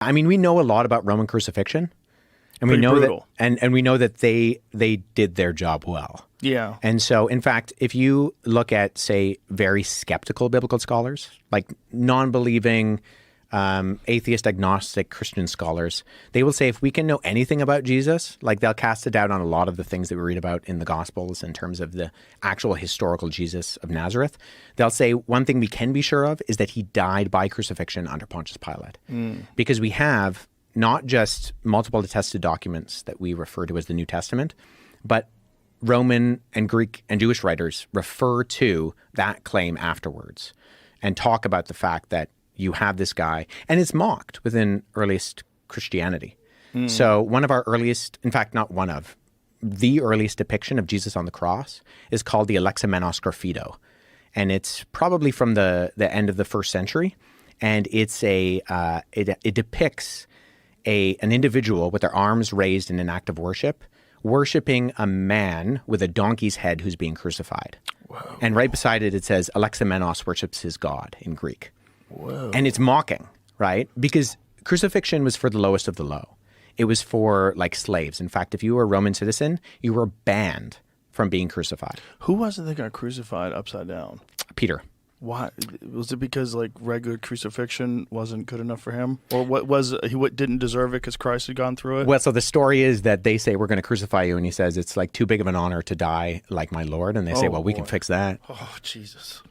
I mean, we know a lot about Roman crucifixion, and Pretty we know brutal. that, and we know that they did their job well. Yeah. And so, in fact, if you look at, say, very skeptical biblical scholars, like non-believing, atheist, agnostic Christian scholars, they will say if we can know anything about Jesus, like they'll cast a doubt on a lot of the things that we read about in the Gospels in terms of the actual historical Jesus of Nazareth. They'll say one thing we can be sure of is that he died by crucifixion under Pontius Pilate. Because we have not just multiple attested documents that we refer to as the New Testament, but Roman and Greek and Jewish writers refer to that claim afterwards and talk about the fact that you have this guy, and it's mocked within earliest Christianity. So one of our earliest, in fact, not one of, the earliest depiction of Jesus on the cross is called the Alexamenos Graphido. And it's probably from the end of the first century. And it's it depicts an individual with their arms raised in an act of worship, worshiping a man with a donkey's head who's being crucified. Whoa. And right beside it, it says Alexamenos worships his God in Greek. Whoa. And it's mocking, right? Because crucifixion was for the lowest of the low. It was for like slaves. In fact, if you were a Roman citizen, you were banned from being crucified. Who was it that got crucified upside down? Peter. Why? Was it because like regular crucifixion wasn't good enough for him? Or what was he didn't deserve it because Christ had gone through it? Well, so the story is that they say, we're going to crucify you. And he says, it's like too big of an honor to die like my Lord. And they say, well, we can fix that. Oh, Jesus.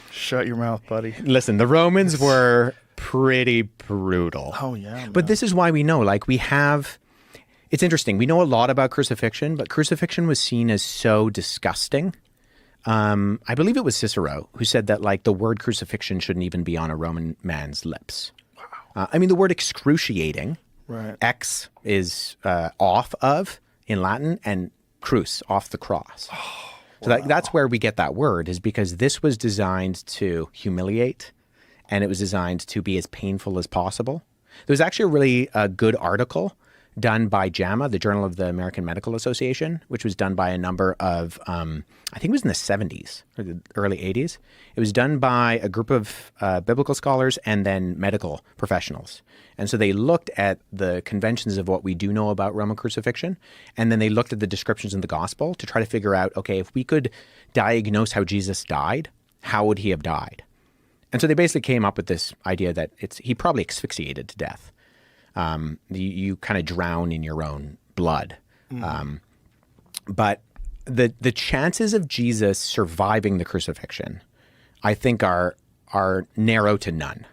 Shut your mouth, buddy. Listen, the Romans were pretty brutal. Oh, yeah. Man. But this is why we know, like it's interesting. We know a lot about crucifixion, but crucifixion was seen as so disgusting. I believe it was Cicero who said that like the word crucifixion shouldn't even be on a Roman man's lips. Wow. I mean, the word excruciating, right. X is off of in Latin, and crus, off the cross. Oh, so that's where we get that word, is because this was designed to humiliate, and it was designed to be as painful as possible. There was actually a really good article done by JAMA, the Journal of the American Medical Association, which was done by a number of, I think it was in the 70s or the early 80s. It was done by a group of biblical scholars and then medical professionals. And so they looked at the conventions of what we do know about Roman crucifixion, and then they looked at the descriptions in the gospel to try to figure out, okay, if we could diagnose how Jesus died, how would he have died? And so they basically came up with this idea that he probably asphyxiated to death. You kind of drown in your own blood. But the chances of Jesus surviving the crucifixion, I think, are narrow to none.